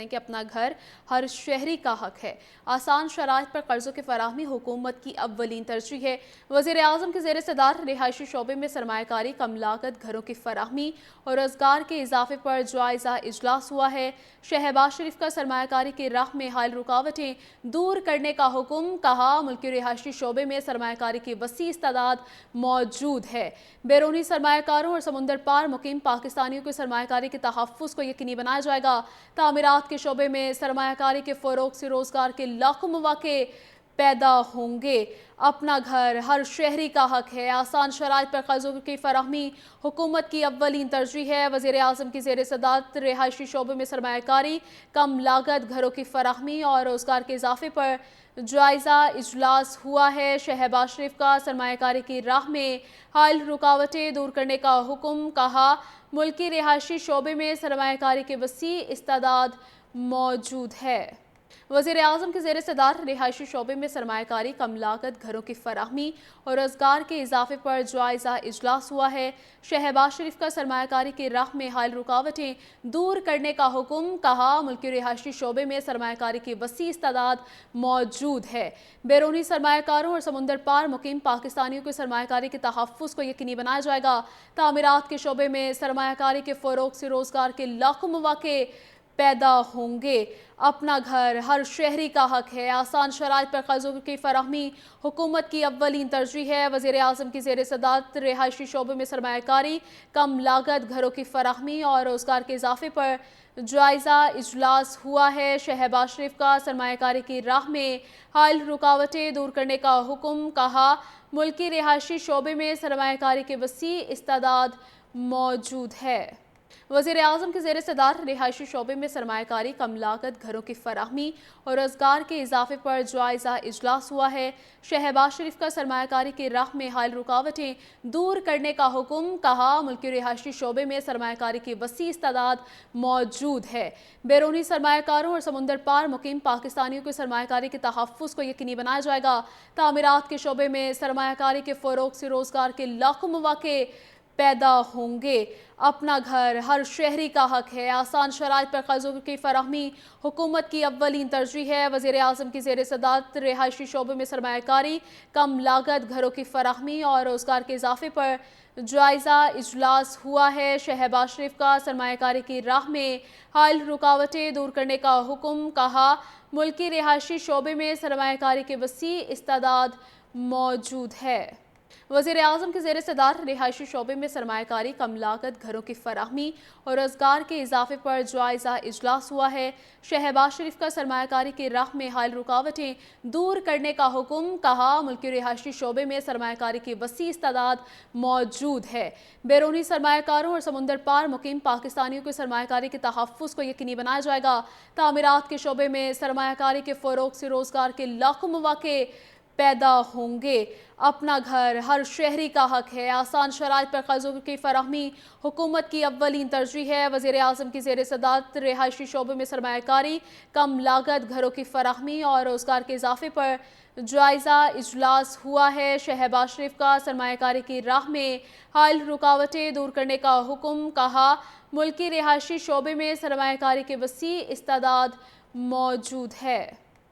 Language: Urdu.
کہ اپنا گھر ہر شہری کا حق ہے۔ آسان شرائط پر قرضوں کی فراہمی حکومت کی اولین ترجیح ہے۔ وزیر اعظم کے زیر صدر رہائشی شعبے میں سرمایہ کاری، کم لاگت گھروں کی فراہمی اور روزگار کے اضافے پر جائزہ اجلاس ہوا ہے۔ شہباز شریف کا سرمایہ کاری کی راہ میں حائل رکاوٹیں دور کرنے کا حکم، کہا ملکی رہائشی شعبے میں سرمایہ کاری کی وسیع استعداد موجود ہے۔ بیرونی سرمایہ کاروں اور سمندر پار مقیم پاکستانیوں کے سرمایہ کاری کے تحفظ کو یقینی بنایا جائے گا۔ تعمیرات کے شعبے میں سرمایہ کاری کے فروغ سے روزگار کے لاکھوں مواقع پیدا ہوں گے۔ اپنا گھر ہر شہری کا حق ہے۔ آسان شرائط پر قرضوں کی فراہمی حکومت کی اولین ترجیح ہے۔ وزیر اعظم کی زیر صدارت رہائشی شعبے میں سرمایہ کاری، کم لاگت گھروں کی فراہمی اور روزگار کے اضافے پر جائزہ اجلاس ہوا ہے۔ شہباز شریف کا سرمایہ کاری کی راہ میں حائل رکاوٹیں دور کرنے کا حکم، کہا ملکی رہائشی شعبے میں سرمایہ کاری کی وسیع استعداد موجود ہے۔ وزیر اعظم کے زیر صدر رہائشی شعبے میں سرمایہ کاری، کم لاگت گھروں کی فراہمی اور روزگار کے اضافے پر جائزہ اجلاس ہوا ہے۔ شہباز شریف کا سرمایہ کاری کی راہ میں حائل رکاوٹیں دور کرنے کا حکم، کہا ملکی رہائشی شعبے میں سرمایہ کاری کی وسیع استعداد موجود ہے۔ بیرونی سرمایہ کاروں اور سمندر پار مقیم پاکستانیوں کے سرمایہ کاری کے تحفظ کو یقینی بنایا جائے گا۔ تعمیرات کے شعبے میں سرمایہ کاری کے فروغ سے روزگار کے لاکھوں مواقع پیدا ہوں گے۔ اپنا گھر ہر شہری کا حق ہے۔ آسان شرائط پر قرضوں کی فراہمی حکومت کی اولین ترجیح ہے۔ وزیر اعظم کی زیر صدارت رہائشی شعبے میں سرمایہ کاری، کم لاگت گھروں کی فراہمی اور روزگار کے اضافے پر جائزہ اجلاس ہوا ہے۔ شہباز شریف کا سرمایہ کاری کی راہ میں حائل رکاوٹیں دور کرنے کا حکم، کہا ملکی رہائشی شعبے میں سرمایہ کاری کی وسیع استعداد موجود ہے۔ وزیر اعظم کے زیر صدر رہائشی شعبے میں سرمایہ کاری، کم لاگت گھروں کی فراہمی اور روزگار کے اضافے پر جائزہ اجلاس ہوا ہے۔ شہباز شریف کا سرمایہ کاری کی راہ میں حائل رکاوٹیں دور کرنے کا حکم، کہا ملکی رہائشی شعبے میں سرمایہ کاری کی وسیع استعداد موجود ہے۔ بیرونی سرمایہ کاروں اور سمندر پار مقیم پاکستانیوں کے سرمایہ کاری کے تحفظ کو یقینی بنایا جائے گا۔ تعمیرات کے شعبے میں سرمایہ کاری کے فروغ سے روزگار کے لاکھوں مواقع پیدا ہوں گے۔ اپنا گھر ہر شہری کا حق ہے۔ آسان شرائط پر قرضوں کی فراہمی حکومت کی اولین ترجیح ہے۔ وزیر اعظم کی زیر صدارت رہائشی شعبے میں سرمایہ کاری، کم لاگت گھروں کی فراہمی اور روزگار کے اضافے پر جائزہ اجلاس ہوا ہے۔ شہباز شریف کا سرمایہ کاری کی راہ میں حائل رکاوٹیں دور کرنے کا حکم، کہا ملکی رہائشی شعبے میں سرمایہ کاری کی وسیع استعداد موجود ہے۔ وزیر اعظم کے زیر صدر رہائشی شعبے میں سرمایہ کاری، کم لاگت گھروں کی فراہمی اور روزگار کے اضافے پر جائزہ اجلاس ہوا ہے۔ شہباز شریف کا سرمایہ کاری کی راہ میں حائل رکاوٹیں دور کرنے کا حکم، کہا ملکی رہائشی شعبے میں سرمایہ کاری کی وسیع استعداد موجود ہے۔ بیرونی سرمایہ کاروں اور سمندر پار مقیم پاکستانیوں کے سرمایہ کاری کے تحفظ کو یقینی بنایا جائے گا۔ تعمیرات کے شعبے میں سرمایہ کاری کے فروغ سے روزگار کے لاکھوں مواقع پیدا ہوں گے۔ اپنا گھر ہر شہری کا حق ہے۔ آسان شرائط پر قرضوں کی فراہمی حکومت کی اولین ترجیح ہے۔ وزیر اعظم کی زیر صدارت رہائشی شعبے میں سرمایہ کاری، کم لاگت گھروں کی فراہمی اور روزگار کے اضافے پر جائزہ اجلاس ہوا ہے۔ شہباز شریف کا سرمایہ کاری کی راہ میں حائل رکاوٹیں دور کرنے کا حکم، کہا ملکی رہائشی شعبے میں سرمایہ کاری کی وسیع استعداد موجود ہے۔